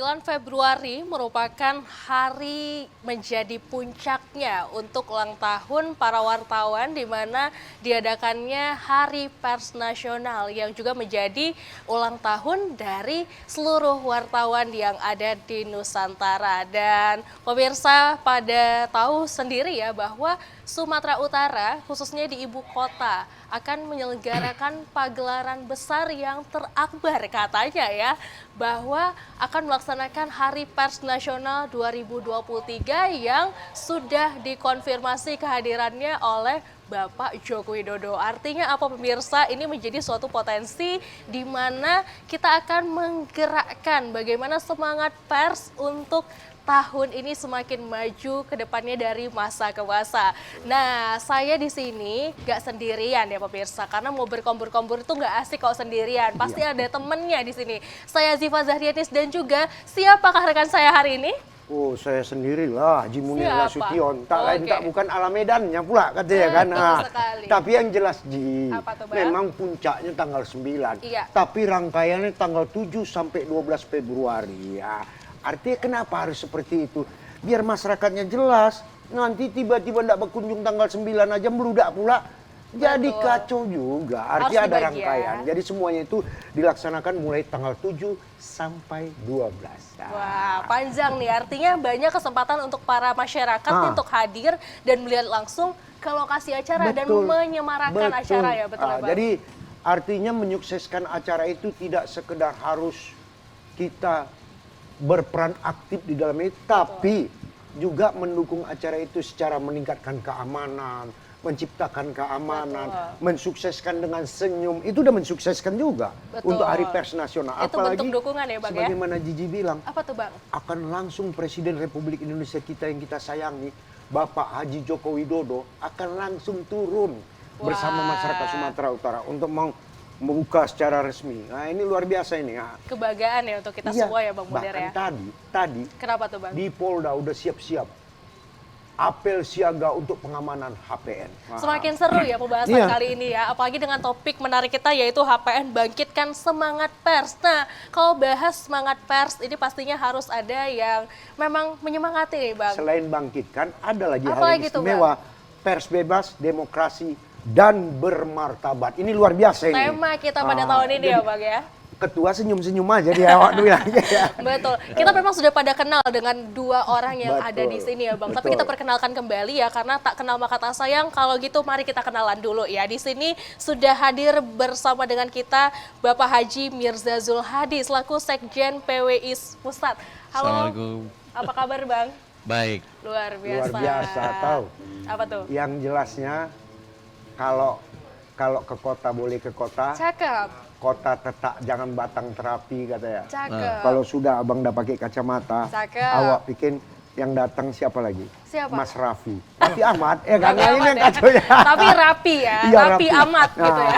9 Februari merupakan hari menjadi puncaknya untuk ulang tahun para wartawan di mana diadakannya Hari Pers Nasional yang juga menjadi ulang tahun dari seluruh wartawan yang ada di Nusantara. Dan pemirsa pada tahu sendiri ya bahwa Sumatera Utara khususnya di ibu kota akan menyelenggarakan pagelaran besar yang terakbar katanya ya, bahwa akan melaksanakan Hari Pers Nasional 2023 yang sudah dikonfirmasi kehadirannya oleh Bapak Joko Widodo. Artinya apa pemirsa? Ini menjadi suatu potensi di mana kita akan menggerakkan bagaimana semangat pers untuk tahun ini semakin maju ke depannya dari masa ke masa. Nah, saya di sini gak sendirian ya pemirsa, karena mau berkompor-kompor itu gak asik kalau sendirian. Pasti ada temennya di sini. Saya Ziva Zahrianis dan juga siapakah rekan saya hari ini? Oh, saya sendirilah, Haji Munir Nasution. Tak lain Oke. tak bukan ala Medannya pula katanya kan. Sekali. Tapi yang jelas Ji, Apa tuh, Bang? memang puncaknya tanggal 9. Iya. Tapi rangkaiannya tanggal 7 sampai 12 Februari ya. Artinya kenapa harus seperti itu? Biar masyarakatnya jelas. Nanti tiba-tiba tidak berkunjung tanggal 9 aja meludak pula. Jadi Betul. kacau juga. Harus Artinya ada dibagi rangkaian. ya. Jadi semuanya itu dilaksanakan mulai tanggal 7 sampai 12. Wah, panjang nih. Artinya banyak kesempatan untuk para masyarakat untuk hadir dan melihat langsung ke lokasi acara dan menyemarakan acara ya, betul ya, Bang? Jadi artinya menyukseskan acara itu tidak sekedar harus kita berperan aktif di dalamnya, tapi juga mendukung acara itu secara meningkatkan keamanan, menciptakan keamanan, mensukseskan dengan senyum. Itu udah mensukseskan juga untuk Hari Pers Nasional. Itu bentuk dukungan ya, Bang, ya? sebagaimana Gigi bilang, Apa tuh, Bang? akan langsung Presiden Republik Indonesia kita yang kita sayangi, Bapak Haji Joko Widodo, akan langsung turun bersama masyarakat Sumatera Utara untuk membuka secara resmi. Nah, ini luar biasa ini. Nah, Kebanggaan ya untuk kita iya, semua ya, Bang Munir bahkan ya? tadi Kenapa tuh, Bang? di Polda udah siap-siap apel siaga untuk pengamanan HPN. Nah, Semakin seru ya pembahasan Iya. kali ini ya, apalagi dengan topik menarik kita yaitu HPN Bangkitkan Semangat Pers. Nah, kalau bahas semangat pers ini pastinya harus ada yang memang menyemangati nih, Bang. Selain bangkitkan, ada lagi Apa hal yang lagi tuh, istimewa. Pers bebas, demokrasi, dan bermartabat. Ini luar biasa ini. Tema kita pada tahun ini ya, Bang ya. Ketua senyum-senyum aja dia awak dulu ya. Betul. Kita memang sudah pada kenal dengan dua orang yang Betul. ada di sini ya, Bang. Tapi Betul. kita perkenalkan kembali ya, karena tak kenal maka tak sayang. Kalau gitu mari kita kenalan dulu ya. Di sini sudah hadir bersama dengan kita Bapak Haji Mirza Zulhadi selaku Sekjen PWI Pusat. Halo. Assalamualaikum. Apa kabar, Bang? Baik. Luar Luar biasa. biasa, tahu. Apa tuh? Yang jelasnya kalau ke kota boleh ke kota, Cakep. kota tetap jangan batang terapi katanya. Cakep. Kalau sudah abang dah pakai kacamata, Cakep. awak bikin yang datang siapa lagi? Siapa? Mas Raffi. Raffi Ahmad, ya kan? Raffi Nah, ini Ahmad yang ya. kacau ya. Tapi rapi ya, Iya, rapi rapi. amat gitu ya.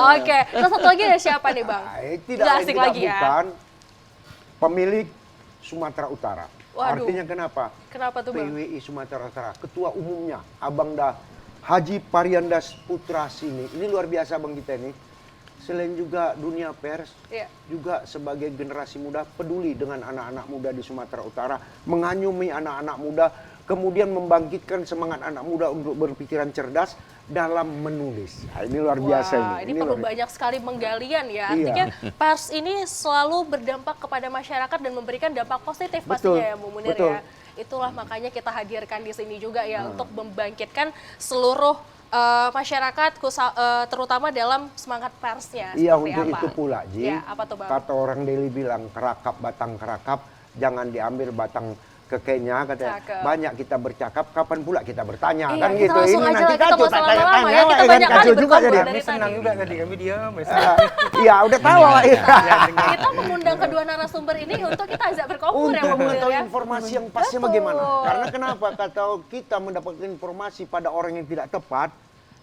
Oke, terus satu lagi ada siapa nih, Bang? Nah, Nggak asik lagi ya. bukan pemilik Sumatera Utara. Waduh. Artinya kenapa? Kenapa tuh, Bang? PWI Sumatera Utara, ketua umumnya Abang dah Haji Pariandas Putra Sini. Ini luar biasa Bang kita ini. Selain juga dunia pers, Iya. juga sebagai generasi muda peduli dengan anak-anak muda di Sumatera Utara, menganyumi anak-anak muda, kemudian membangkitkan semangat anak muda untuk berpikiran cerdas dalam menulis. Nah, ini luar biasa Wah, ini. ini perlu luar- banyak sekali penggalian ya. Iya. Artinya pers ini selalu berdampak kepada masyarakat dan memberikan dampak positif pastinya ya, Bu Munir betul. ya. Itulah makanya kita hadirkan di sini juga ya untuk membangkitkan seluruh masyarakat terutama dalam semangat persnya. Iya, Seperti untuk apa? itu pula, Ji. Ya, apa tuh, Bang? Kata orang Deli bilang, kerakap batang kerakap, jangan diambil batang kekenya, katanya. Cakep. Banyak kita bercakap, kapan pula kita bertanya, Iya, kan kita gitu. langsung Ini aja nanti lah, kita kacau, nggak usah tanya-tanya, lama-lama ya. ya, Kita kan, banyak kali kacau juga berkompor jadi. dari Kami senang tadi. juga tadi, kami diam. Iya, udah tahu. Ya. Kita mengundang kedua narasumber ini untuk kita ajak berkompor ya, Untuk Bu Munir mengetahui ya. informasi yang pasnya Betul. bagaimana. Karena kenapa? Kalau kita mendapatkan informasi pada orang yang tidak tepat,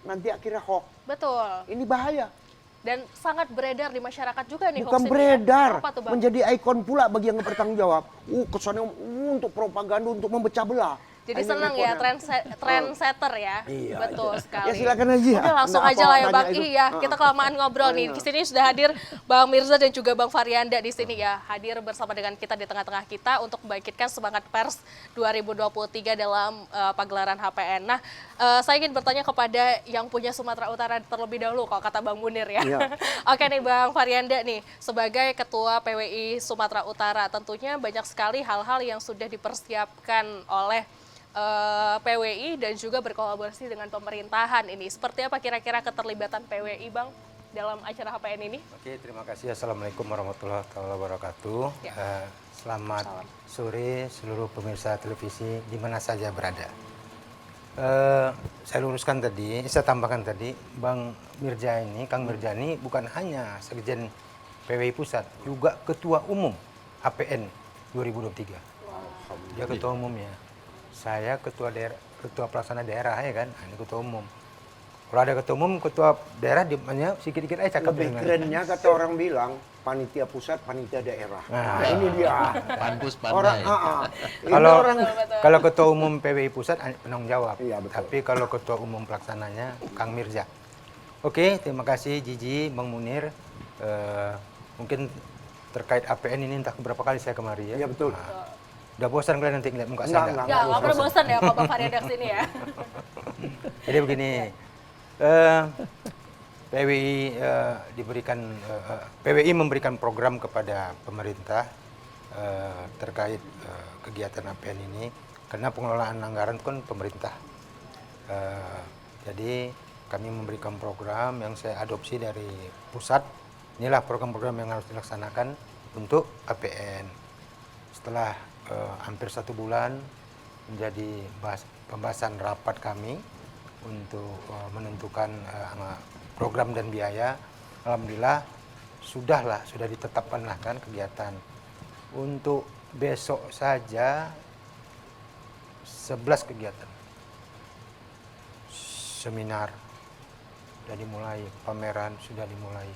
nanti akhirnya hoax. Betul. Ini bahaya. Dan sangat beredar di masyarakat juga nih Bukan hoax ini ya. beredar, Apa tuh, Bang? menjadi ikon pula bagi yang bertanggung jawab. Kesannya untuk propaganda, untuk memecah belah. Jadi Hanya senang ya, rekodnya. trendsetter ya. Iya, Betul iya. sekali. Ya silakan aja. Udah langsung Nggak aja lah ya apa-apa Bang. tanya itu. Iya, kita kelamaan ngobrol nih. Iya. Di sini sudah hadir Bang Mirza dan juga Bang Faryanda di sini ya. Hadir bersama dengan kita di tengah-tengah kita untuk membangkitkan semangat pers 2023 dalam pagelaran HPN. Nah, saya ingin bertanya kepada yang punya Sumatera Utara terlebih dahulu kalau kata Bang Munir ya. Iya. Oke nih Bang Faryanda nih, sebagai Ketua PWI Sumatera Utara, tentunya banyak sekali hal-hal yang sudah dipersiapkan oleh PWI dan juga berkolaborasi dengan pemerintahan ini. Seperti apa kira-kira keterlibatan PWI Bang dalam acara HPN ini? Oke, terima kasih. Assalamualaikum warahmatullahi wabarakatuh. Ya. Selamat sore seluruh pemirsa televisi di mana saja berada. Saya luruskan tadi, saya tambahkan tadi, Bang Mirza ini, Kang Mirza ini bukan hanya Sekjen PWI Pusat, juga Ketua Umum HPN 2023. Dia Ketua Umumnya. Saya Ketua Pelaksana Daerah ya kan, ini Ketua Umum. Kalau ada Ketua Umum, Ketua Daerah dimana sedikit-sedikit aja cakap. Lebih kerennya kata orang bilang, panitia pusat, panitia daerah. Nah, ini dia. Panpus Orang, pandai. ini orang Kalau Ketua Umum PWI Pusat penanggung jawab. Iya, betul. Tapi kalau Ketua Umum pelaksananya Kang Mirza. Oke, terima kasih Jiji, Bang Munir. Mungkin terkait APN ini entah berapa kali saya kemari ya. Iya, betul. Nah, udah bosan kalian nanti ngeliat muka Enggak, saya? Ya, nggak pernah bosan ya kalau Bang Faryanda kesini ya. Jadi begini, PWI PWI memberikan program kepada pemerintah terkait kegiatan APN ini karena pengelolaan anggaran itu kan pemerintah. Jadi kami memberikan program yang saya adopsi dari pusat. Inilah program-program yang harus dilaksanakan untuk APN. Setelah hampir 1 bulan menjadi pembahasan rapat kami untuk menentukan program dan biaya. Alhamdulillah sudah ditetapkanlah kan kegiatan. Untuk besok saja 11 kegiatan. Seminar sudah dimulai, pameran sudah dimulai.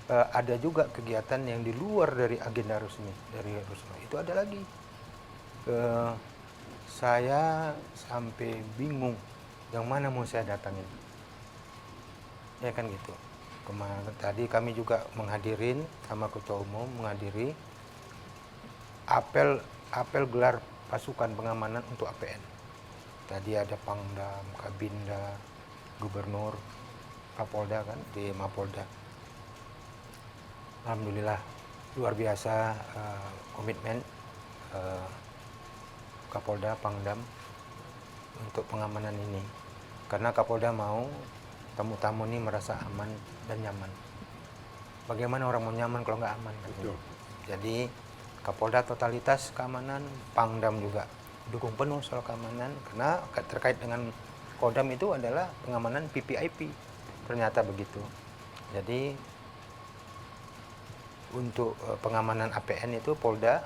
Ada juga kegiatan yang di luar dari agenda resmi, itu ada lagi. Saya sampai bingung yang mana mau saya datangin. Ya kan gitu. Kemarin tadi kami juga menghadirin sama Ketua Umum menghadiri apel gelar pasukan pengamanan untuk APN. Tadi ada Pangdam, Kabinda, Gubernur, Kapolda kan di Mapolda. Alhamdulillah luar biasa komitmen Kapolda, Pangdam untuk pengamanan ini. Karena Kapolda mau tamu-tamu ini merasa aman dan nyaman. Bagaimana orang mau nyaman kalau nggak aman? Betul. Jadi Kapolda totalitas keamanan, Pangdam juga dukung penuh soal keamanan. Karena terkait dengan Kodam itu adalah pengamanan PPIP. Ternyata begitu. Jadi untuk pengamanan APN itu Polda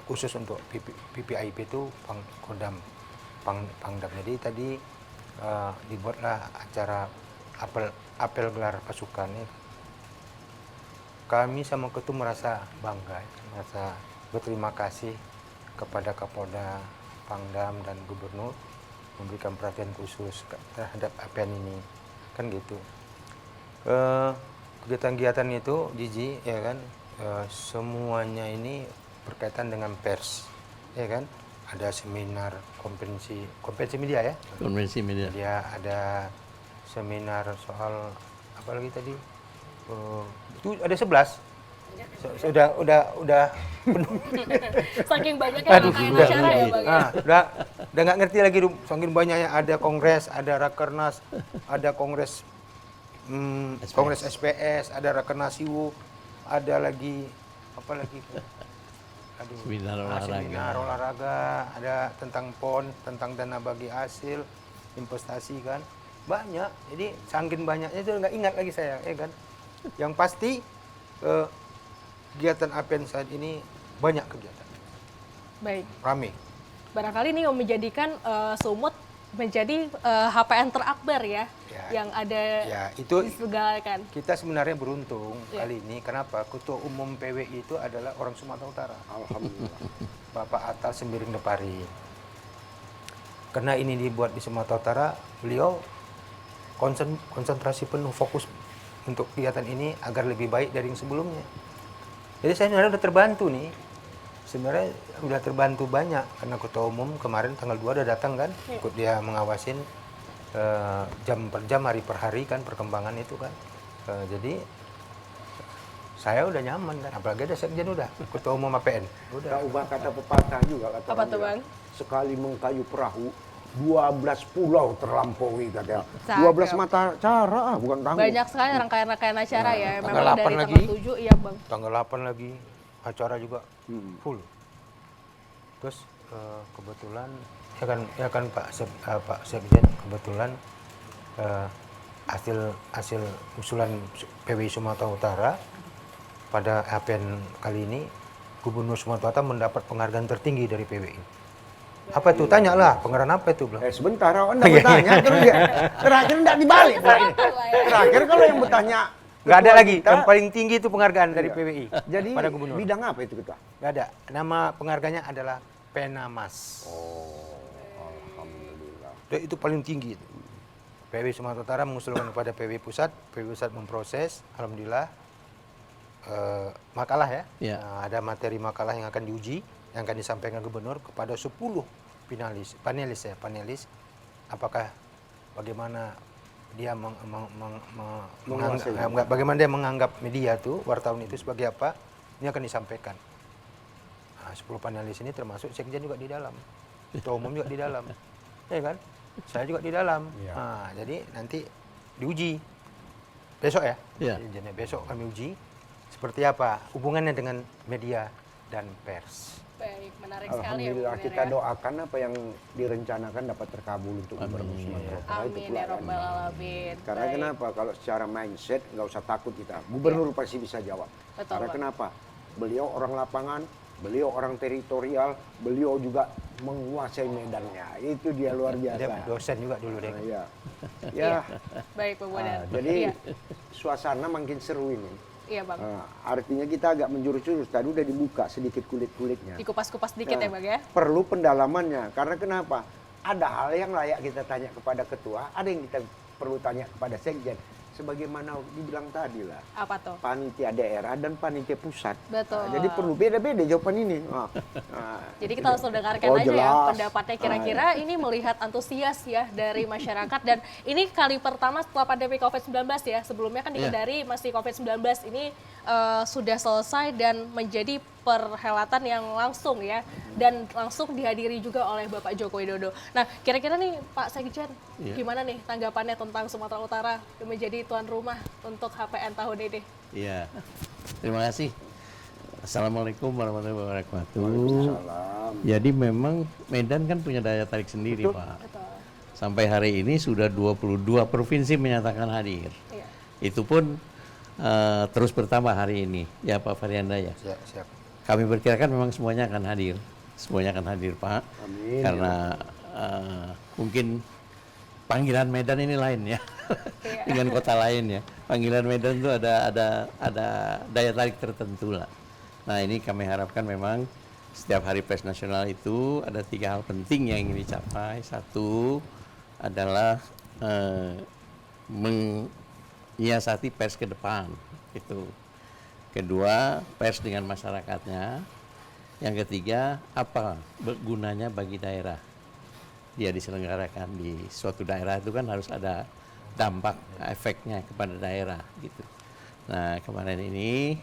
khusus untuk PPIP itu Kodam Pangdam. Jadi tadi dibuatlah acara apel gelar pasukan. Kami sama Ketum merasa bangga, merasa berterima kasih kepada Kapolda, Pangdam dan Gubernur memberikan perhatian khusus terhadap APN ini, kan gitu. Kegiatan-kegiatan itu, Jiji, ya kan, semuanya ini berkaitan dengan pers, ya kan. Ada seminar konferensi media ya. Konvensi media. Dia ada seminar soal apa lagi tadi? Itu ada 11. Udah penuh. Saking banyaknya rangkaian acara ya Bang. Udah nggak ngerti lagi, saking banyaknya. Ada kongres, ada rakernas, ada kongres kongres SPS, ada rakernas IWU, ada lagi apa lagi? Seminar olahraga, ada tentang PON, tentang dana bagi hasil, investasi kan. Banyak, jadi saking banyaknya itu nggak ingat lagi saya, ya kan. Yang pasti kegiatan APN saat ini banyak kegiatan. Baik. Rame. Barangkali ini yang menjadikan Sumut menjadi HPN terakbar ya, yang ada disegalakan. Kita sebenarnya beruntung kali ini. Kenapa? Ketua Umum PWI itu adalah orang Sumatera Utara. Alhamdulillah. Bapak Atal Sembiring Depari. karena ini dibuat di Sumatera Utara, beliau konsentrasi penuh, fokus untuk kegiatan ini agar lebih baik dari yang sebelumnya. Jadi saya sebenarnya udah terbantu nih. Sebenarnya udah terbantu banyak karena ketua umum kemarin tanggal 2 udah datang kan, ikut dia mengawasin jam per jam, hari per hari kan perkembangan itu kan. Jadi saya udah nyaman kan, apalagi ada sekjen udah, ketua umum APN. Udah. Tak ubah kata pepatah juga kata Apa orang tuh, bilang, Bang? sekali mengkayu perahu 12 pulau terlampaui katanya. Cakep. 12 mata cara bukan tanggung. Banyak sekali rangkaian-rangkaian acara ya. tanggal Memang 8 dari lagi. tanggal 7, iya Bang. Tanggal 8 lagi acara juga full. Terus kebetulan ya kan Pak Sekjen kebetulan hasil usulan PWI Sumatera Utara pada APN kali ini, Gubernur Sumatera Utara mendapat penghargaan tertinggi dari PWI. Apa itu? Tanyalah, penghargaan apa itu? Bilang. Sebentar, Anda bertanya terus ya. Terakhir enggak dibalik pula ini. Terakhir kalau yang bertanya Nggak ada ketua lagi, kita, yang paling tinggi itu penghargaan dari Iya. PWI Jadi pada Gubernur. bidang apa itu ketua? Nggak ada, nama penghargaannya adalah Penamas. Alhamdulillah. Dan itu paling tinggi. PWI Sumatera Utara mengusulkan kepada PWI Pusat memproses, alhamdulillah makalah ya. Ya. Nah, ada materi makalah yang akan diuji, yang akan disampaikan gubernur kepada 10 panelis. Apakah bagaimana dia bagaimana dia menganggap media tuh, wartawan itu sebagai apa? Ini akan disampaikan. Nah, 10 panelis ini termasuk sekjen juga di dalam, ketua umum juga di dalam, ya kan? Saya juga di dalam. Iya. Nah, jadi nanti diuji besok ya. Iya. Jadi besok kami uji seperti apa hubungannya dengan media dan pers. Baik, menarik sekali ya Bu Alhamdulillah Munir kita ya. doakan apa yang direncanakan dapat terkabul untuk Gubernur Sumatera Utara itu Amin ya pula kan. Rabbal Alamin. Karena Baik. kenapa? Kalau secara mindset nggak usah takut kita. Gubernur pasti bisa jawab. Betul, Karena Pak. kenapa? Beliau orang lapangan, beliau orang teritorial, beliau juga menguasai medannya. Itu dia luar Dia biasa. dosen juga dulu deh. Nah, ya. Iya. Ya, Baik Bu Munir. jadi Iya. suasana makin seru ini. Iya Bang. Artinya kita agak menjurus-jurus. Tadi udah dibuka sedikit kulit-kulitnya. Dikupas-kupas dikit Nah, ya Bang ya. Perlu pendalamannya. Karena kenapa? Ada hal yang layak kita tanya kepada ketua, ada yang kita perlu tanya kepada sekjen. Sebagaimana dibilang tadi lah, Apa tuh? panitia daerah dan panitia pusat. Betul. Nah, jadi perlu beda-beda jawaban ini. Jadi kita langsung dengarkan Oh, aja ya jelas. pendapatnya kira-kira ini melihat antusias ya dari masyarakat, dan ini kali pertama setelah pandemi COVID-19 ya. Sebelumnya kan di Iya. Kendari masih COVID-19, ini sudah selesai dan menjadi perhelatan yang langsung ya, dan langsung dihadiri juga oleh Bapak Joko Widodo. Nah, kira-kira nih Pak Sekjen, Iya. gimana nih tanggapannya tentang Sumatera Utara menjadi tuan rumah untuk HPN tahun ini? Iya. Terima kasih. Assalamualaikum warahmatullahi wabarakatuh. Waalaikumsalam. Jadi memang Medan kan punya daya tarik sendiri, Pak. Betul. Sampai hari ini sudah 22 provinsi menyatakan hadir. Iya. Itu pun terus bertambah hari ini. Ya Pak Faryanda ya. Siap. Kami perkirakan memang semuanya akan hadir. Semuanya akan hadir, Pak. Amin. Karena mungkin panggilan Medan ini lain ya. Iya. Dengan kota lain ya. Panggilan Medan itu ada daya tarik tertentu lah. Nah, ini kami harapkan memang setiap hari pers nasional itu ada 3 hal penting yang ingin dicapai. Satu adalah menyiasati pers ke depan, itu. Kedua, pers dengan masyarakatnya. Yang ketiga, apa gunanya bagi daerah? Dia diselenggarakan di suatu daerah itu kan harus ada dampak efeknya kepada daerah gitu. Nah, kemarin ini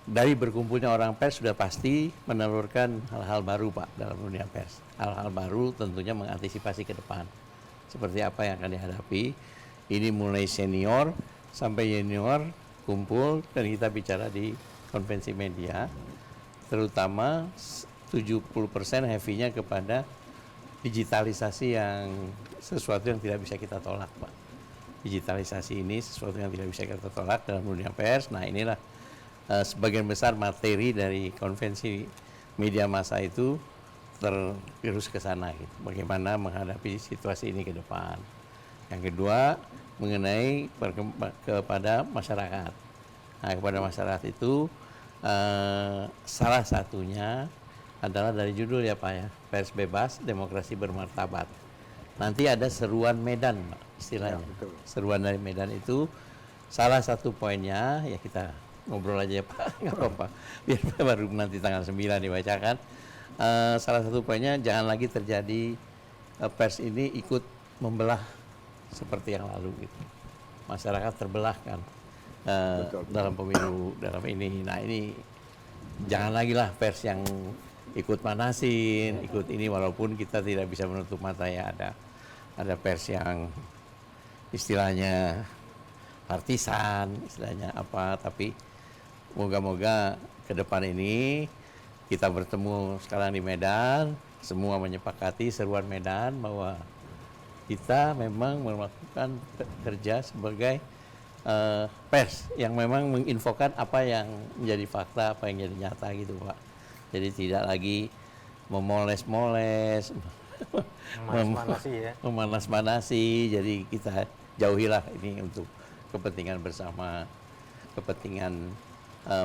dari berkumpulnya orang pers sudah pasti menelurkan hal-hal baru, Pak, dalam dunia pers. Hal-hal baru tentunya mengantisipasi ke depan. Seperti apa yang akan dihadapi. Ini mulai senior sampai junior kumpul dan kita bicara di konvensi media, terutama 70% heavy-nya kepada digitalisasi, yang sesuatu yang tidak bisa kita tolak, Pak. Digitalisasi ini sesuatu yang tidak bisa kita tolak dalam dunia pers. Nah, inilah sebagian besar materi dari konvensi media massa itu tergerus ke sana gitu. Bagaimana menghadapi situasi ini ke depan. Yang kedua, mengenai kepada masyarakat. Nah, kepada masyarakat itu salah satunya adalah dari judul ya Pak ya, pers bebas, demokrasi bermartabat. Nanti ada seruan Medan Pak, istilahnya. Ya, betul. Seruan dari Medan itu salah satu poinnya, ya kita ngobrol aja ya Pak, nggak apa-apa. Biar baru nanti tanggal 9 dibacakan. Salah satu poinnya jangan lagi terjadi pers ini ikut membelah seperti yang lalu gitu. Masyarakat terbelah kan dalam pemilu, dalam ini. Nah ini jangan lagi lah pers yang ikut manasin, ikut ini, walaupun kita tidak bisa menutup mata ya ada pers yang istilahnya partisan, istilahnya apa, tapi moga-moga ke depan ini kita bertemu sekarang di Medan, semua menyepakati seruan Medan bahwa kita memang melakukan kerja sebagai pers yang memang menginfokan apa yang menjadi fakta, apa yang jadi nyata gitu Pak. Jadi tidak lagi memoles-moles, memanas-manasi. Jadi kita jauhilah ini untuk kepentingan bersama, kepentingan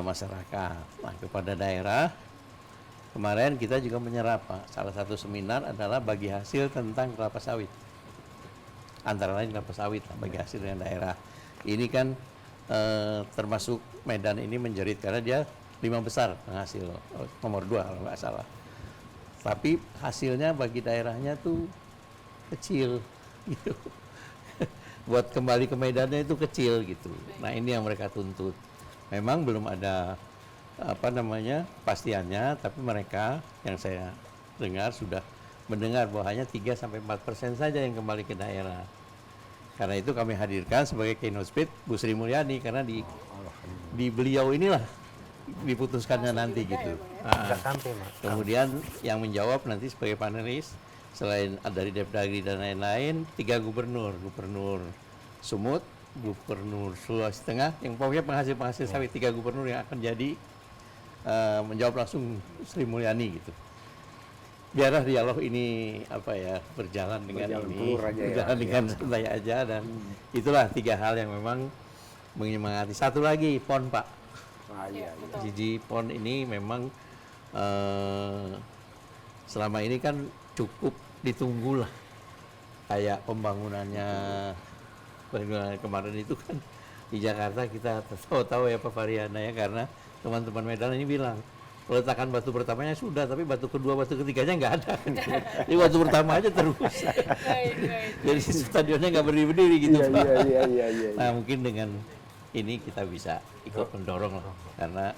masyarakat. Nah, kepada daerah, kemarin kita juga menyerap Pak. Salah satu seminar adalah bagi hasil tentang kelapa sawit. Antara lain kelapa sawit, bagi hasil dengan daerah. Ini kan termasuk Medan ini menjerit karena dia 5 besar penghasil, nomor 2 kalau nggak salah. Tapi hasilnya bagi daerahnya tuh kecil gitu. Buat kembali ke Medannya itu kecil gitu. Nah ini yang mereka tuntut. Memang belum ada pastiannya, tapi mereka yang saya dengar sudah mendengar bahwa hanya 3-4% saja yang kembali ke daerah. Karena itu kami hadirkan sebagai keynote speaker Bu Sri Mulyani, karena di beliau inilah diputuskannya nanti gitu. Kemudian yang menjawab nanti sebagai panelis selain dari Depdagri dan lain-lain 3 gubernur Sumut, gubernur Sulawesi Tengah, yang pokoknya penghasil sawit, 3 gubernur yang akan jadi menjawab langsung Sri Mulyani gitu. Biarlah dialog ini berjalan dengan santai aja, dan itulah 3 hal yang memang menyemangati. Satu lagi PON Pak. Jadi PON ini memang selama ini kan cukup ditunggu lah, kayak pembangunannya kemarin itu kan di Jakarta kita tahu ya Pak Variana ya, karena teman-teman Medan ini bilang peletakan batu pertamanya sudah, tapi batu kedua, batu ketiganya nggak ada. Jadi batu pertama aja terus. Jadi stadionnya nggak berdiri-berdiri gitu Pak. Nah mungkin dengan ini kita bisa ikut mendorong lah, karena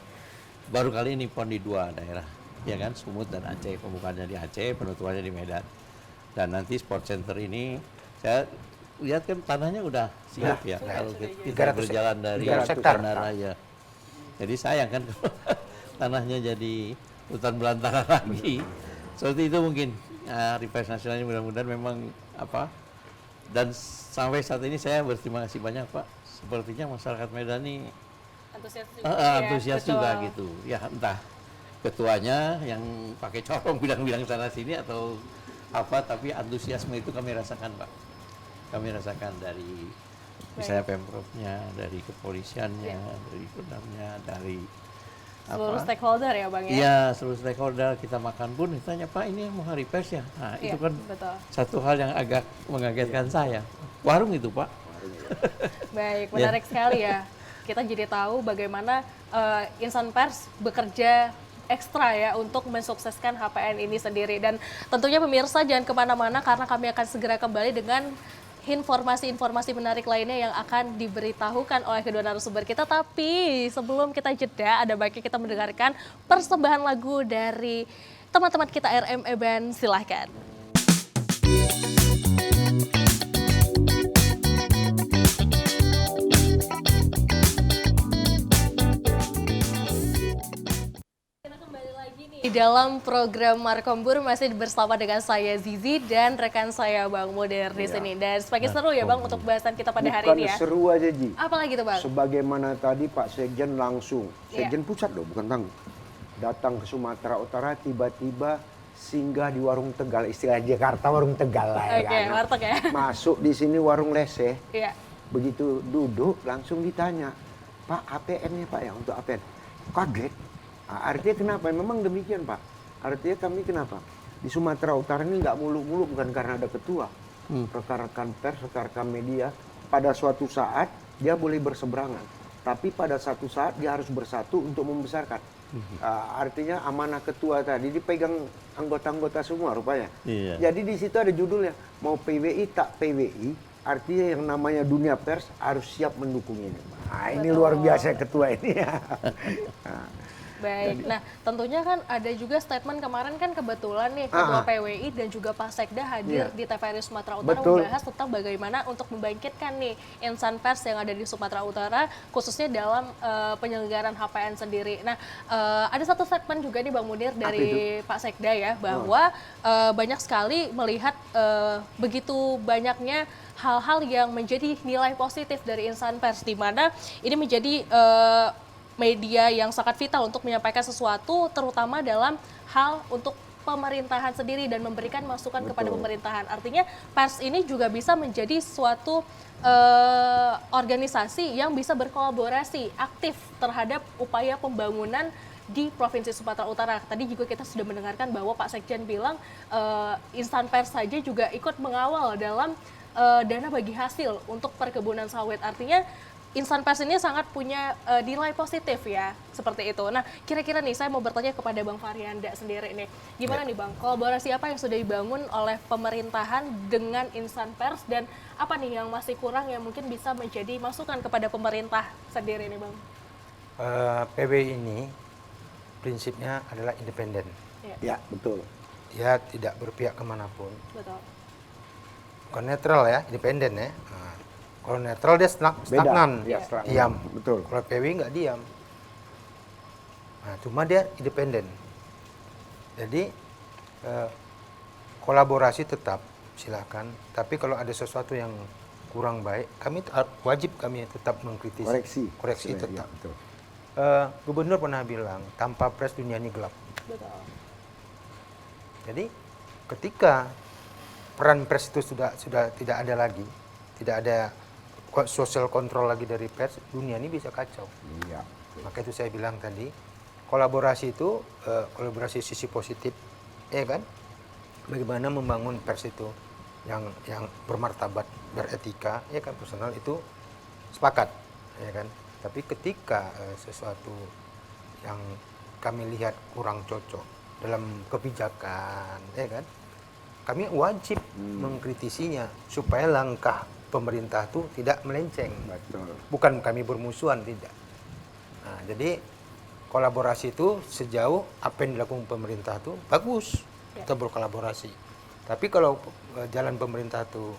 baru kali ini PON di 2 daerah, ya kan, Sumut dan Aceh, pembukaannya di Aceh, penutupannya di Medan. Dan nanti sport center ini saya lihat kan tanahnya udah siap ya, kalau kita berjalan dari Bandaraya. Jadi sayang kan tanahnya jadi hutan belantara lagi. Seperti itu mungkin Repers Nasional ini mudah-mudahan memang dan sampai saat ini saya berterima kasih banyak Pak. Sepertinya masyarakat Medan ini antusias juga gitu. Ya entah ketuanya yang pakai corong bilang-bilang sana sini atau apa, tapi antusiasme itu kami rasakan Pak. Kami rasakan dari misalnya Pemprovnya, dari kepolisiannya, dari Kodamnya, dari seluruh stakeholder ya Bang ya? Iya, seluruh stakeholder. Kita makan pun ditanya, Pak ini mau hari pers ya? Nah itu kan satu hal yang agak mengagetkan saya. Warung itu Pak. Baik, menarik sekali ya. Kita jadi tahu bagaimana insan pers bekerja ekstra ya untuk mensukseskan HPN ini sendiri. Dan tentunya pemirsa jangan kemana-mana, karena kami akan segera kembali dengan informasi-informasi menarik lainnya yang akan diberitahukan oleh kedua narasumber kita. Tapi sebelum kita jeda, ada baiknya kita mendengarkan persembahan lagu dari teman-teman kita RME Band. Silahkan. Di dalam program Markombur masih bersama dengan saya Zizi dan rekan saya Bang Moder di sini. Dan semakin seru ya Bang untuk bahasan kita pada hari ini ya. Bukan seru aja Ji. Apalagi tuh Bang? Sebagaimana tadi Pak Sekjen langsung, Sekjen pusat loh bukan Tangguh, datang ke Sumatera Utara, tiba-tiba singgah di warung Tegal, istilah Jakarta warung Tegal lah ya. Oke, warteg ya. Masuk di sini warung leseh. Iya. Begitu duduk langsung ditanya, Pak APN-nya Pak ya, untuk APN. Kaget. Artinya kenapa? Memang demikian Pak. Artinya kami kenapa? Di Sumatera Utara ini nggak muluk-muluk bukan karena ada ketua. Rekan-rekan pers, rekan-rekan media, pada suatu saat dia boleh berseberangan. Tapi pada satu saat dia harus bersatu untuk membesarkan. Artinya amanah ketua tadi dipegang anggota-anggota semua rupanya. Iya. Jadi di situ ada judulnya, mau PWI tak PWI, artinya yang namanya dunia pers harus siap mendukung ini. Nah, ini luar biasa ketua ini ya. Baik, nah tentunya kan ada juga statement kemarin kan kebetulan nih Ketua PWI dan juga Pak Sekda hadir Iya. di TVRI Sumatera Utara Betul. membahas tentang bagaimana untuk membangkitkan nih insan pers yang ada di Sumatera Utara khususnya dalam penyelenggaraan HPN sendiri. Nah ada satu statement juga nih Bang Munir dari Pak Sekda ya bahwa banyak sekali melihat begitu banyaknya hal-hal yang menjadi nilai positif dari insan pers di mana ini menjadi media yang sangat vital untuk menyampaikan sesuatu terutama dalam hal untuk pemerintahan sendiri dan memberikan masukan kepada pemerintahan. Artinya pers ini juga bisa menjadi suatu organisasi yang bisa berkolaborasi aktif terhadap upaya pembangunan di Provinsi Sumatera Utara. Tadi juga kita sudah mendengarkan bahwa Pak Sekjen bilang insan pers saja juga ikut mengawal dalam dana bagi hasil untuk perkebunan sawit. Artinya insan pers ini sangat punya nilai positif ya, seperti itu. Nah, kira-kira nih saya mau bertanya kepada Bang Faryanda sendiri nih. Gimana nih Bang, kolaborasi apa yang sudah dibangun oleh pemerintahan dengan insan pers dan apa nih yang masih kurang yang mungkin bisa menjadi masukan kepada pemerintah sendiri nih Bang? PWI ini prinsipnya adalah independen. Ya, betul. Dia tidak berpihak kemanapun. Betul. Bukan netral ya, independen ya. Nah, kalau netral dia stagnan, Ya, stagnan. diam. Betul. Kalau PWI nggak diam. Nah, cuma dia independen. Jadi kolaborasi tetap silakan. Tapi kalau ada sesuatu yang kurang baik, wajib kami tetap mengkritisi. Koreksi Ya, tetap. betul. Gubernur pernah bilang tanpa pres dunia ini gelap. Betul. Jadi ketika peran pers itu sudah tidak ada lagi, tidak ada social control lagi dari pers, dunia ini bisa kacau. Iya. Maka itu saya bilang tadi, kolaborasi itu kolaborasi sisi positif, ya kan? Bagaimana membangun pers itu yang bermartabat, beretika, ya kan, personal itu sepakat, ya kan? Tapi ketika sesuatu yang kami lihat kurang cocok dalam kebijakan, ya kan, kami wajib mengkritisinya supaya langkah pemerintah itu tidak melenceng. Betul. Bukan kami bermusuhan, tidak. Nah, jadi kolaborasi itu sejauh apa yang dilakukan pemerintah itu bagus, kita berkolaborasi. Tapi kalau jalan pemerintah itu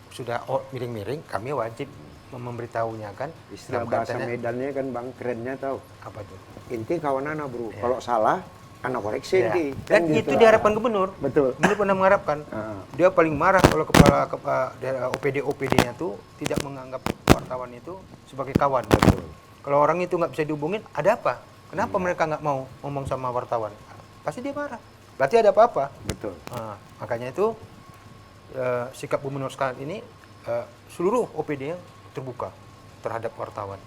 sudah miring-miring, kami wajib memberitahunya kan. Istilah Dalam bahasa katanya, Medannya kan Bang, kerennya tahu. apa tuh? Inti kawan anak bro, Ya. kalau salah anak koreksi Ya. inti. Dan Kan itu gitu. diharapkan gubernur. Betul. Gubernur pernah mengharapkan. Dia paling marah kalau kepala OPD-nya tuh tidak menganggap wartawan itu sebagai kawan. Betul. Kalau orang itu nggak bisa dihubungin, ada apa? Kenapa mereka nggak mau ngomong sama wartawan? Pasti dia marah. Berarti ada apa-apa. Betul. Nah, makanya itu sikap gubernur sekarang ini seluruh OPD-nya terbuka terhadap wartawan.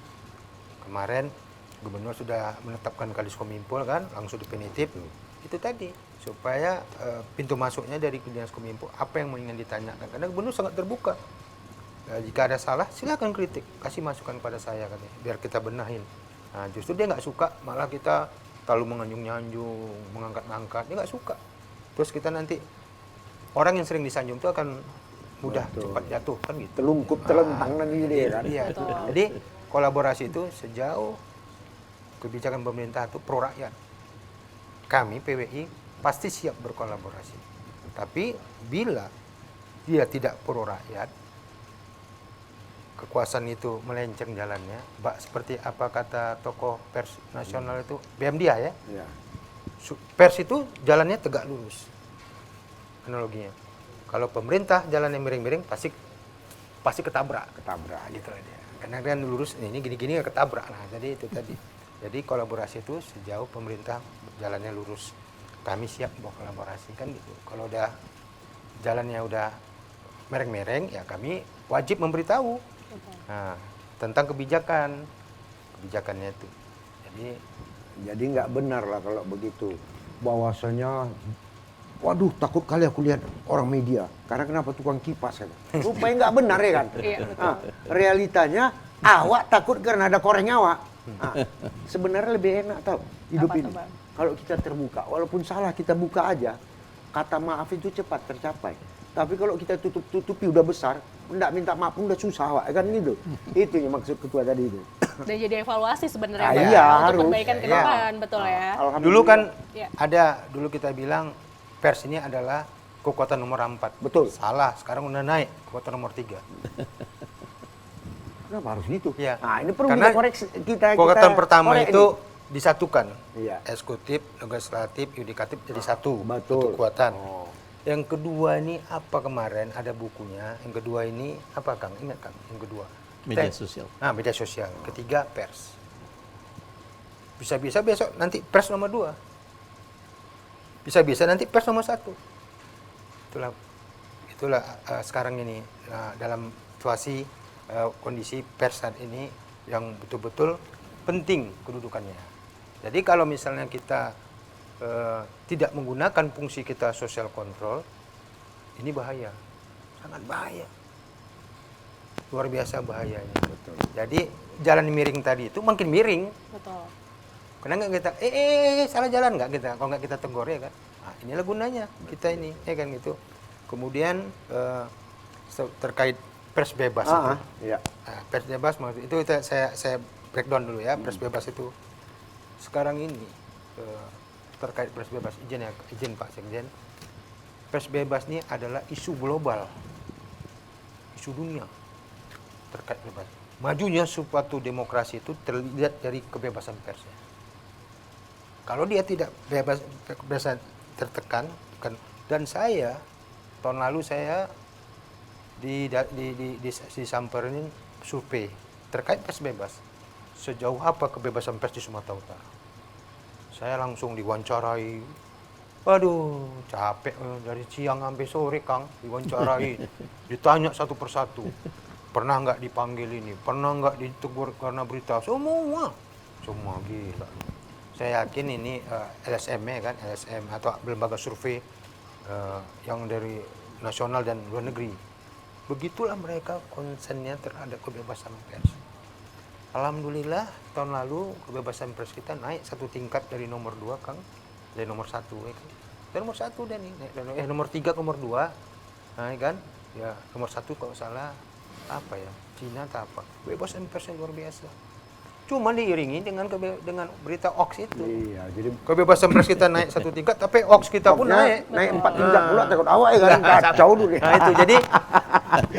Kemarin gubernur sudah menetapkan Kadiskominfo kan, langsung definitif. Itu tadi supaya pintu masuknya dari Dinas Kominfo apa yang ingin ditanyakan, karena gubernur sangat terbuka. Jika ada salah silakan kritik, kasih masukan pada saya katanya, biar kita benahin. Nah, justru dia nggak suka, malah kita terlalu menganjung-nyanjung, mengangkat-angkat, dia nggak suka. Terus kita nanti orang yang sering disanjung itu akan mudah cepat jatuh kan gitu. Telungkup telentang nanti dia kan. Iya. Jadi kolaborasi itu sejauh kebijakan pemerintah itu pro rakyat. Kami PWI pasti siap berkolaborasi. Tapi bila dia tidak pro rakyat, kekuasaan itu melenceng jalannya, seperti apa kata tokoh pers nasional itu, BM Dia ya. Iya. Pers itu jalannya tegak lurus. Analoginya. Kalau pemerintah jalannya miring-miring pasti ketabrak. Ketabrak. Gitu aja. Karena kan lurus ini gini-gini ketabrak. Nah, jadi itu tadi. Jadi kolaborasi itu sejauh pemerintah jalannya lurus, kami siap berkolaborasi kan gitu. Kalau udah jalannya udah mereng-mereng, ya kami wajib memberitahu tentang kebijakannya itu. Jadi nggak benar lah kalau begitu. bahwasanya waduh takut kali aku lihat orang media karena kenapa tukang kipas kan. Rupanya nggak benar ya kan. Iya, betul. Nah, realitanya awak takut karena ada koreng awak. Nah, sebenarnya lebih enak tau hidup Apa ini. tuh, Bang? Kalau kita terbuka, walaupun salah kita buka aja, kata maaf itu cepat tercapai. Tapi kalau kita tutupi udah besar, enggak minta maaf pun udah susah awak kan gitu. Itu yang maksud ketua tadi itu. Dan jadi evaluasi sebenarnya Ah, Bang, iya, untuk harus. perbaikan ke Iya. depan, betul ya. Dulu kan Iya. dulu kita bilang pers ini adalah kekuatan nomor 4. Betul. Salah, sekarang udah naik kekuatan nomor 3. Kenapa harus gitu? Iya. Nah, ini perlu Karena kita koreksi. Kekuatan pertama korek itu ini. disatukan. Iya. Eksekutif, legislatif, yudikatif jadi satu. Betul. Satu kekuatan. Oh. Yang kedua ini apa kemarin ada bukunya. Yang kedua ini apa Kang? Ingat Kang? Yang kedua. Media sosial. Nah, media sosial. Ketiga pers. Bisa-bisa besok nanti pers nomor 2. Bisa-bisa nanti pers nomor 1. Itulah sekarang ini dalam situasi kondisi pers saat ini yang betul-betul penting kedudukannya. Jadi kalau misalnya kita tidak menggunakan fungsi kita social control, ini bahaya, sangat bahaya, luar biasa bahayanya. Betul. Jadi jalan miring tadi itu makin miring. Betul. Karena nggak kita, salah jalan nggak kita, kalau nggak kita tegur ya kan. Nah, inilah gunanya kita ini, ya kan gitu. Kemudian terkait pers bebas itu. Iya. Nah, pers bebas maksud itu saya breakdown dulu ya. Pers bebas itu sekarang ini terkait pers bebas, izin Pak Sekjen. Pers bebas ini adalah isu global, isu dunia terkait bebas. Majunya suatu demokrasi itu terlihat dari kebebasan persnya. Kalau dia tidak bebas, kebebasan tertekan, dan saya tahun lalu saya disamperin survei terkait pers bebas. Sejauh apa kebebasan pers di Sumatera Utara? Saya langsung diwawancarai. Aduh, capek dari siang sampai sore Kang diwawancarai. Ditanya satu persatu. Pernah nggak dipanggil ini? Pernah nggak ditegur karena berita? Semua gila. Saya yakin ini LSM ya kan, LSM atau lembaga survei yang dari nasional dan luar negeri. Begitulah mereka concernnya terhadap kebebasan pers. Alhamdulillah tahun lalu kebebasan pers kita naik satu tingkat dari nomor 2 Kang, dari nomor 1 ya kan. Dari nomor 1 dan ini nomor 3 ke nomor 2. Nah ya kan, ya nomor 1 kalau salah apa ya, Cina atau apa. Kebebasan pers yang luar biasa. Cuma diiringi dengan berita hoax itu. Iya, jadi Kebebasan pers kita naik satu tingkat, tapi hoax kita pun naik. naik 4 tingkat pula takut awak ya kan kacau dulu. Nah itu jadi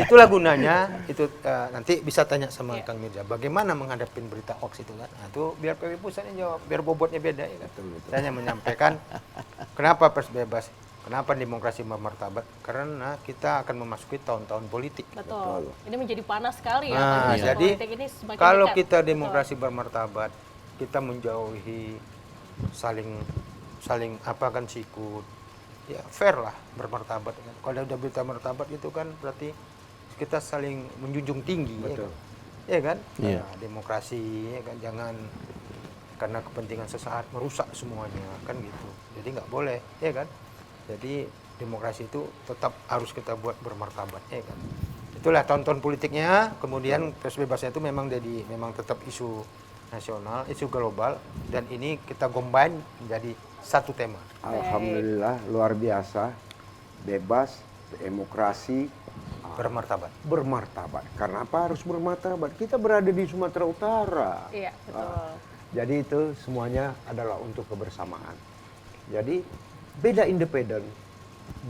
itulah gunanya. Itu nanti bisa tanya sama Kang Mirza, bagaimana menghadapi berita hoax itu kan? Nah, itu biar PW Pusat yang jawab, biar bobotnya beda ya kan. Saya hanya menyampaikan kenapa pers bebas, kenapa demokrasi bermartabat, karena kita akan memasuki tahun-tahun politik. Betul. Ini menjadi panas sekali ya. Nah, kondisi jadi politik ini semakin kalau dekat. kita demokrasi bermartabat, kita menjauhi saling apa kan sikut, ya fair lah bermartabat. Kalau udah berita martabat itu kan berarti kita saling menjunjung tinggi. Betul. Ya kan? Iya. Nah, demokrasi ya kan, jangan karena kepentingan sesaat merusak semuanya kan gitu. Jadi nggak boleh, ya kan? Jadi demokrasi itu tetap harus kita buat bermartabat, ya kan? Itulah tahun-tahun politiknya. Kemudian pers bebasnya itu memang tetap isu nasional, isu global, dan ini kita combine menjadi satu tema. Alhamdulillah luar biasa. Bebas, demokrasi, Bermartabat. bermartabat. Karena apa harus bermartabat? Kita berada di Sumatera Utara. Iya, betul. Jadi itu semuanya adalah untuk kebersamaan. Jadi beda independen,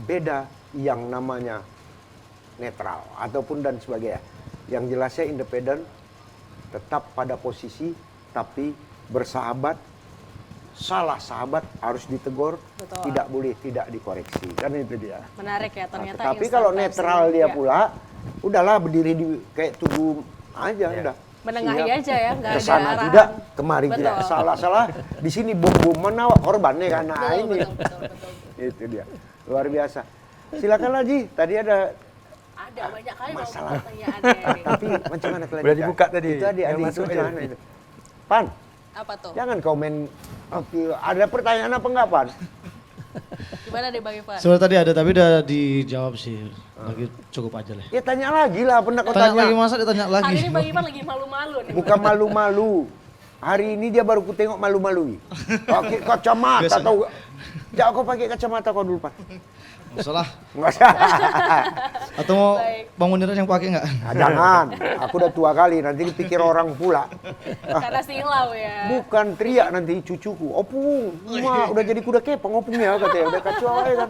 beda yang namanya netral ataupun dan sebagainya. Yang jelasnya independen tetap pada posisi tapi bersahabat. Salah sahabat harus ditegur, Betul. tidak boleh tidak dikoreksi. Kan itu dia. Menarik ya ternyata. Tapi insan kalau pers netral ini, dia ya, pula, udahlah berdiri di kayak tugu aja Ya. udah. menengahi Siap. aja ya, nggak ada Kesana arahan. tidak, kemari Betul. tidak. Salah-salah di sini bom-boman awak korbannya kan. Nah Betul, ini. betul. Itu dia. Luar biasa. Silakan Haji. Tadi ada Ada banyak kali Masalah. pertanyaannya ini. tapi macam mana kelanjutan? Boleh dibuka tadi, Itu adik yang itu masuk macam ya. mana itu? Pan, Apa tuh? jangan komen. Oke, ada pertanyaan apa enggak Pan? Gimana deh Bang Ivan? Sebenarnya tadi ada tapi udah dijawab sih. Lagi cukup aja lah. Ya tanya lagi lah, pernah kau Tanya lagi tanya. masa ditanya lagi. Hari ini Bang Ivan lagi malu-malu nih. Bukan malu-malu. Hari ini dia baru ku tengok malu-malui. Pakai kacamata Biasa. tahu gak? Jangan kau pakai kacamata kau dulu, Pak. Nggak usah lah. Nggak usah. Atau mau Baik. Bang Muniran yang pakai nggak? Nah, jangan. Aku udah tua kali, nanti dipikir orang pula. Karena silau ya. Bukan teriak nanti cucuku. Opung, ma, udah jadi kuda kepang opungnya katanya. Udah kacau ya kan.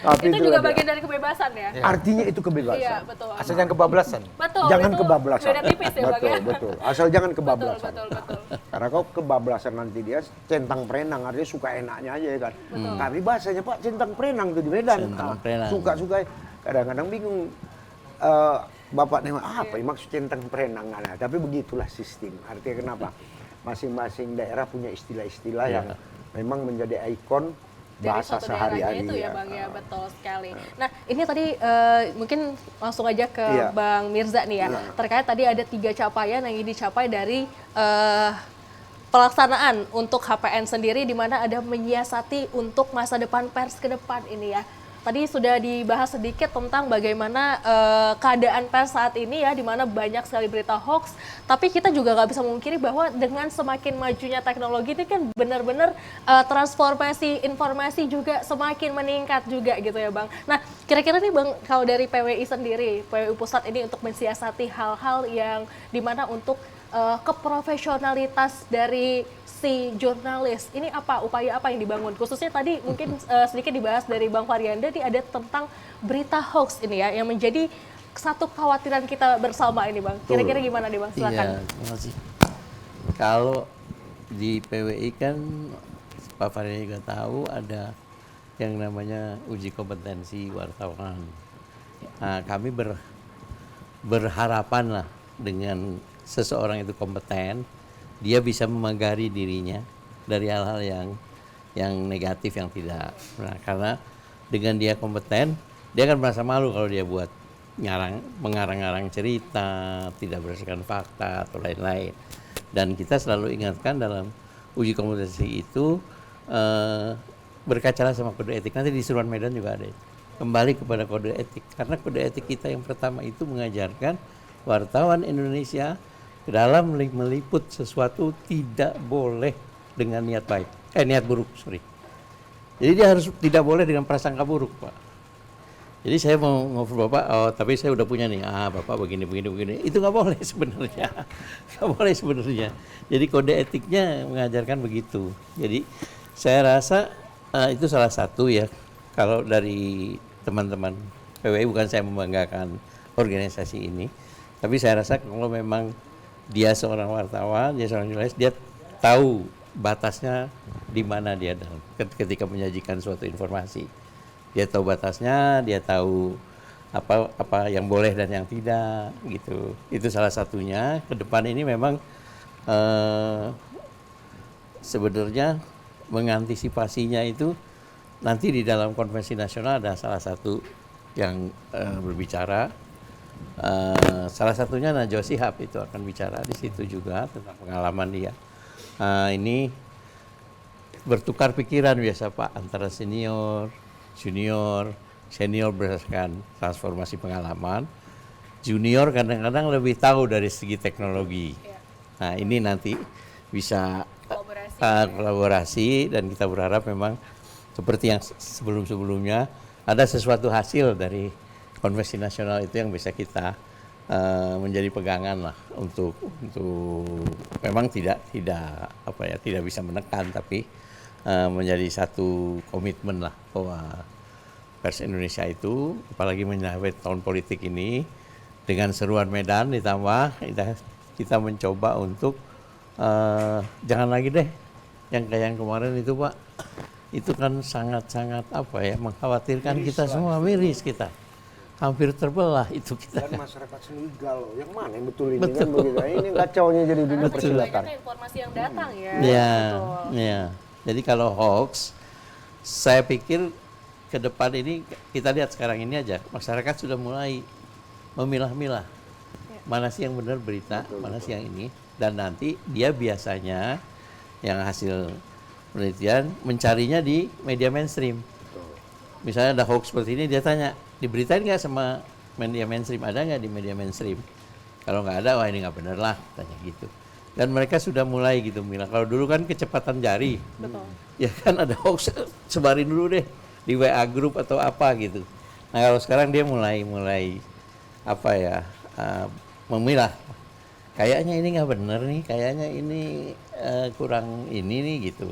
Tapi Itu juga dia. bagian dari kebebasan ya. Artinya itu kebebasan. Iya, betul. Asal jangan kebablasan. Betul. Jangan itu kebablasan. Beda tipis ya Bang Betul, ya. betul. Asal jangan Betul, kebablasan. betul, betul. Karena kau kebablasan nanti dia centang perenang, artinya suka enaknya aja ya kan. Kami bahasanya Pak centang perenang tuh di Medan. Centang perenang. Suka-suka. Kadang-kadang bingung. Bapak nengok apa ya maksud centang perenang. Nah, tapi begitulah sistem. Artinya kenapa? Masing-masing daerah punya istilah-istilah yang memang menjadi ikon Dari bahasa suatu daerahnya sehari-hari. itu ya Bang ya, betul sekali. Nah ini tadi mungkin langsung aja ke Iya. Bang Mirza nih ya, terkait tadi ada 3 capaian yang ingin dicapai dari pelaksanaan untuk HPN sendiri, di mana ada menyiasati untuk masa depan pers ke depan ini ya. Tadi sudah dibahas sedikit tentang bagaimana keadaan pers saat ini ya, di mana banyak sekali berita hoax. Tapi kita juga nggak bisa memungkiri bahwa dengan semakin majunya teknologi ini kan benar-benar transformasi informasi juga semakin meningkat juga gitu ya Bang. Nah kira-kira nih Bang, kalau dari PWI sendiri, PWI Pusat ini untuk mensiasati hal-hal yang dimana untuk keprofesionalitas dari si jurnalis, ini apa upaya apa yang dibangun? Khususnya tadi mungkin sedikit dibahas dari Bang Faryanda, nih ada tentang berita hoax ini ya, yang menjadi satu kekhawatiran kita bersama ini Bang. Kira-kira gimana nih Bang? Silakan. Iya, terima kasih. Kalau di PWI kan Pak Faryanda juga tahu ada yang namanya uji kompetensi wartawan. Nah, kami berharapan lah dengan seseorang itu kompeten, dia bisa memagari dirinya dari hal-hal yang negatif yang tidak. Nah, karena dengan dia kompeten, dia akan merasa malu kalau dia buat mengarang-arang cerita, tidak berdasarkan fakta atau lain-lain. Dan kita selalu ingatkan dalam uji kompetensi itu berkacalah sama kode etik. Nanti di Suruhan Medan juga ada itu. Kembali kepada kode etik, karena kode etik kita yang pertama itu mengajarkan wartawan Indonesia dalam meliput sesuatu tidak boleh dengan niat baik, niat buruk, sorry. Jadi dia harus tidak boleh dengan prasangka buruk, Pak. Jadi saya mau ngobrol Bapak, oh tapi saya udah punya nih, Bapak begini, itu nggak boleh sebenarnya, nggak boleh sebenarnya. Jadi kode etiknya mengajarkan begitu. Jadi saya rasa itu salah satu ya, kalau dari teman-teman PWI, bukan saya membanggakan organisasi ini, tapi saya rasa kalau memang dia seorang wartawan, dia seorang jurnalis, dia tahu batasnya di mana dia dalam ketika menyajikan suatu informasi. Dia tahu batasnya, dia tahu apa yang boleh dan yang tidak gitu. Itu salah satunya. Ke depan ini memang sebenarnya mengantisipasinya itu nanti di dalam konvensi nasional ada salah satu yang berbicara. Salah satunya Najwa Shihab itu akan bicara di situ juga tentang pengalaman dia. Ini bertukar pikiran biasa Pak antara senior, junior, senior berdasarkan transformasi pengalaman, junior kadang-kadang lebih tahu dari segi teknologi. Nah ini nanti bisa kolaborasi dan kita berharap memang seperti yang sebelum-sebelumnya ada sesuatu hasil dari konvensi nasional itu yang bisa kita menjadi pegangan lah untuk memang tidak bisa menekan, tapi menjadi satu komitmen lah bahwa pers Indonesia itu apalagi menyambut tahun politik ini dengan seruan Medan ditambah kita mencoba untuk jangan lagi deh yang kayak yang kemarin itu Pak, itu kan sangat-sangat mengkhawatirkan kita semua, miris kita. Hampir terbelah itu kita. Dan masyarakat sendiri galau. Yang mana yang betul ini kan begitu. Ini kacaunya jadi dunia persilatan. Banyaknya informasi yang datang ya. Iya. Jadi kalau hoax, saya pikir ke depan ini kita lihat sekarang ini aja, masyarakat sudah mulai memilah-milah mana sih yang benar berita, mana sih yang ini, dan nanti dia biasanya yang hasil penelitian mencarinya di media mainstream. Misalnya ada hoax seperti ini, dia tanya, diberitain nggak sama media mainstream, ada nggak di media mainstream? Kalau nggak ada, wah ini nggak benar lah, tanya gitu. Dan mereka sudah mulai gitu bilang, kalau dulu kan kecepatan jari, Betul. ya kan ada hoax, sebarin dulu deh di WA group atau apa gitu. Nah kalau sekarang dia mulai apa ya, memilah. Kayaknya ini nggak benar nih, kayaknya ini kurang ini nih gitu.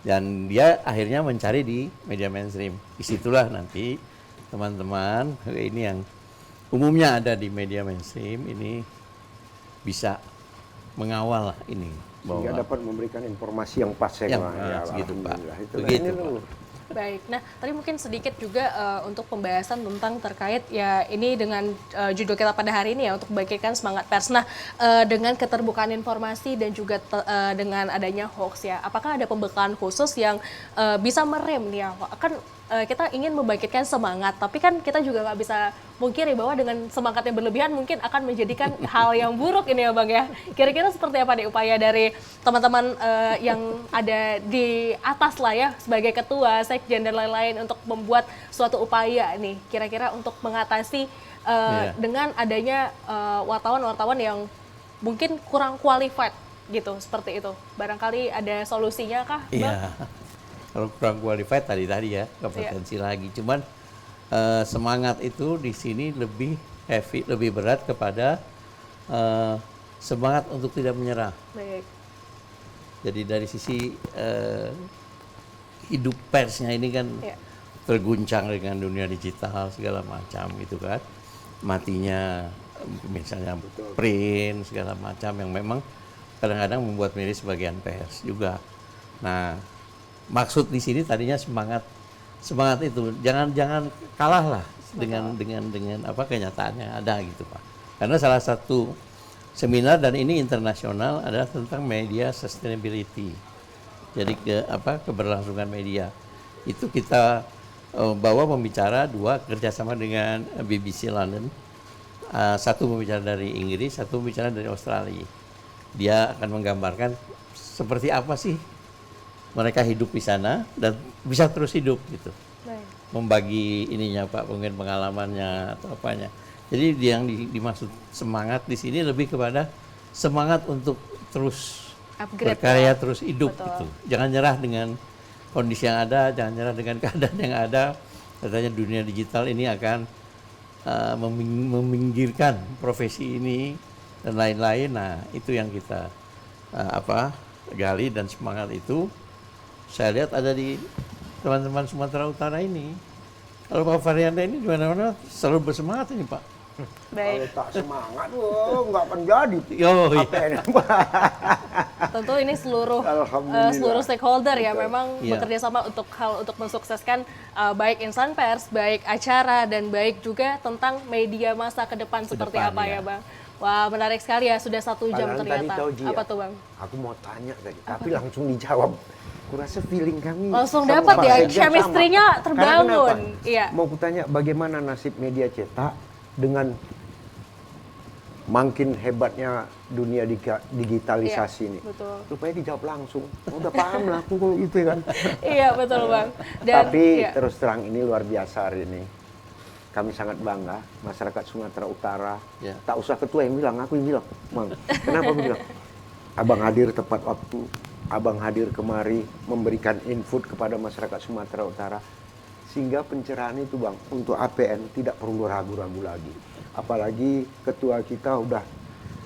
Dan dia akhirnya mencari di media mainstream. Disitulah nanti teman-teman ini yang umumnya ada di media mainstream ini bisa mengawal lah ini. Sehingga dapat memberikan informasi yang pas Yang lah. Ya, pas gitu, Pak. alhamdulillah. Itu Begitu, ini Pak. dulu. Baik, nah tadi mungkin sedikit juga untuk pembahasan tentang terkait ya ini dengan judul kita pada hari ini ya untuk membangkitkan semangat pers. Nah dengan keterbukaan informasi dan juga dengan adanya hoax ya, apakah ada pembekalan khusus yang bisa merem nih ya? Kan kita ingin membangkitkan semangat, tapi kan kita juga nggak bisa mungkiri bahwa dengan semangat yang berlebihan mungkin akan menjadikan hal yang buruk ini ya Bang ya. Kira-kira seperti apa nih upaya dari teman-teman yang ada di atas lah ya sebagai ketua, sekjen dan lain-lain untuk membuat suatu upaya nih kira-kira untuk mengatasi dengan adanya wartawan-wartawan yang mungkin kurang qualified gitu seperti itu. Barangkali ada solusinya kah, Bang? Iya. Kalau kurang qualified tadi ya kompetensi lagi. Cuman semangat itu di sini lebih heavy, lebih berat kepada semangat untuk tidak menyerah. Baik. Jadi dari sisi hidup persnya ini kan Iya. terguncang dengan dunia digital segala macam gitu kan. Matinya misalnya print segala macam yang memang kadang-kadang membuat miris sebagian pers juga. Nah, maksud di sini tadinya semangat itu jangan kalah lah dengan apa kenyataannya ada gitu Pak. Karena salah satu seminar dan ini internasional adalah tentang media sustainability. Jadi keberlangsungan media. Itu kita bawa pembicara dua kerjasama dengan BBC London. Satu pembicara dari Inggris, satu pembicara dari Australia. Dia akan menggambarkan seperti apa sih mereka hidup di sana dan bisa terus hidup gitu. Baik. Membagi ininya Pak, mungkin pengalamannya atau apanya. Jadi yang dimaksud semangat di sini lebih kepada semangat untuk terus Upgrade, berkarya, Pak. terus hidup Betul. gitu. Jangan nyerah dengan kondisi yang ada, jangan nyerah dengan keadaan yang ada. Katanya dunia digital ini akan meminggirkan profesi ini dan lain-lain. Nah, itu yang kita gali dan semangat itu saya lihat ada di teman-teman Sumatera Utara ini. Kalau Pak Varianda ini di mana-mana selalu bersemangat ini Pak. Baik. Kalau tak semangat, nggak akan jadi. Yo, Apa iya. ini? Tentu ini seluruh Alhamdulillah. seluruh stakeholder ya Betul. memang Iya. bekerja sama untuk mensukseskan baik insan pers, baik acara dan baik juga tentang media masa ke depan seperti depan, apa ya. ya Bang. Wah menarik sekali ya sudah 1 jam Padahal ternyata. tadi tahu, Ji, Apa ya? tuh Bang? Aku mau tanya tadi, tapi langsung dijawab. Kurasa feeling kami Langsung sama dapat Pak ya, Sekjen chemistry-nya sama. terbangun. Karena kenapa? Iya. Mau kutanya bagaimana nasib media cetak dengan makin hebatnya dunia digitalisasi Iya, ini. betul. Rupanya dijawab langsung. Udah paham lah aku kalau itu kan. Iya betul Bang. Tapi iya. terus terang ini luar biasa hari ini. Kami sangat bangga, masyarakat Sumatera Utara. Ya. Tak usah ketua yang bilang, aku yang bilang. Bang, kenapa aku bilang? Abang hadir tepat waktu, abang hadir kemari memberikan input kepada masyarakat Sumatera Utara. Sehingga pencerahan itu Bang, untuk APN tidak perlu ragu-ragu lagi. Apalagi ketua kita udah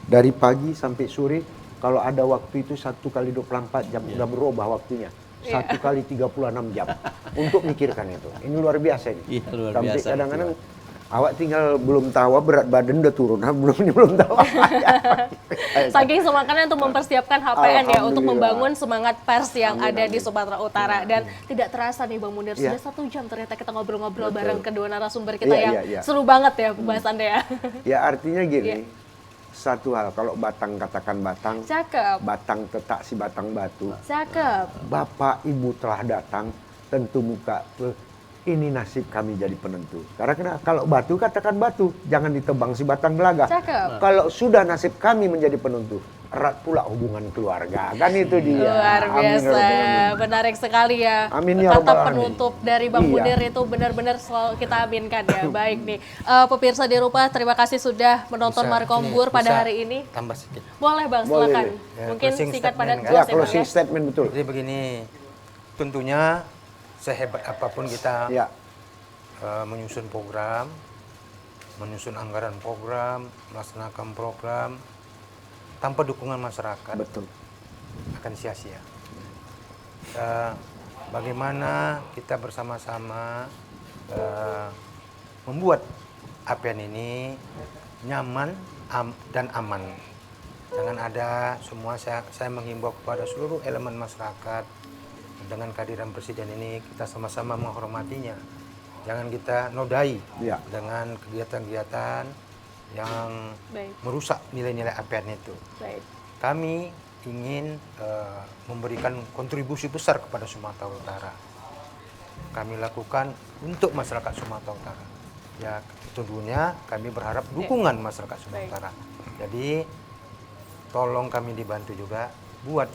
dari pagi sampai sore, kalau ada waktu itu 1 kali 24 jam, udah berubah waktunya. 1 kali 36 jam untuk mikirkan itu. Ini luar biasa ini. Iya, luar Sampai biasa kadang-kadang itu, awak tinggal belum tahu berat badan udah turun, belum tahu. Saking semangatnya untuk mempersiapkan HPN ya untuk Alhamdulillah. membangun semangat pers yang Amin, ada di amin. Sumatera Utara dan tidak terasa nih Bang Munir Iya. sudah 1 jam ternyata kita ngobrol-ngobrol Betul. bareng kedua narasumber kita Iya, yang iya, iya. seru banget ya pembahasannya ya. Ya artinya gini, Iya. satu hal kalau batang katakan batang, Cakep, batang tetak si batang batu. cakep. Bapak Ibu telah datang, tentu muka ini nasib kami jadi penentu. Karena kalau batu katakan batu, jangan ditebang si batang gelaga. Cakep. Kalau sudah nasib kami menjadi penentu, erat pula hubungan keluarga. Kan itu dia. Luar Amin ya biasa, Rabbal Alamin. menarik sekali ya. Amin ya Kata Rabbal Alamin. penutup dari Bang Iya. Munir itu benar-benar selalu kita aminkan ya. Baik nih, pemirsa di rumah, terima kasih sudah menonton Bisa, Markombur ini pada bisa hari ini. Tambah sedikit. Boleh Bang, Boleh. silakan. Ya, Mungkin closing singkat statement padat kan? Ya, close ya, Bang, closing ya. statement betul. Jadi begini, tentunya sehebat apapun kita Ya, menyusun program, menyusun anggaran program, melaksanakan program, tanpa dukungan masyarakat betul. akan sia-sia. Bagaimana kita bersama-sama membuat APN ini nyaman dan aman. Jangan ada semua, saya menghimbau kepada seluruh elemen masyarakat, dengan kehadiran Presiden ini kita sama-sama menghormatinya. Jangan kita nodai Ya. dengan kegiatan-kegiatan yang Baik, merusak nilai-nilai APN itu. baik. Kami ingin memberikan kontribusi besar kepada Sumatera Utara. Kami lakukan untuk masyarakat Sumatera Utara. Ya, tentunya kami berharap dukungan masyarakat Sumatera Utara. Jadi tolong kami dibantu juga buat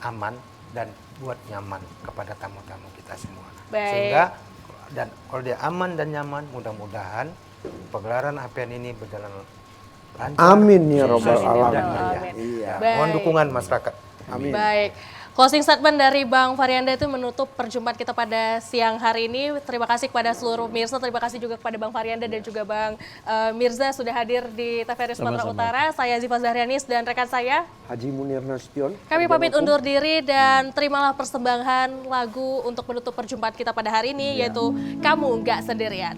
aman dan buat nyaman kepada tamu-tamu kita semua. Baik. Sehingga dan kalau dia aman dan nyaman, mudah-mudahan pegelaran APN ini berjalan lancar. Amin ya sukses, Rabbal dan Alamin. meriah. Iya. Ya, mohon Baik. dukungan masyarakat. Amin. Baik. Closing statement dari Bang Farianda itu menutup perjumpaan kita pada siang hari ini. Terima kasih kepada seluruh Mirsa, terima kasih juga kepada Bang Farianda dan juga Bang Mirza sudah hadir di TVRI Sumatera Sama-sama. Utara. Saya Ziva Zahrianis dan rekan saya. Haji Munir Nasution. Kami pamit undur diri dan terimalah persembahan lagu untuk menutup perjumpaan kita pada hari ini, yaitu Kamu Nggak Sendirian.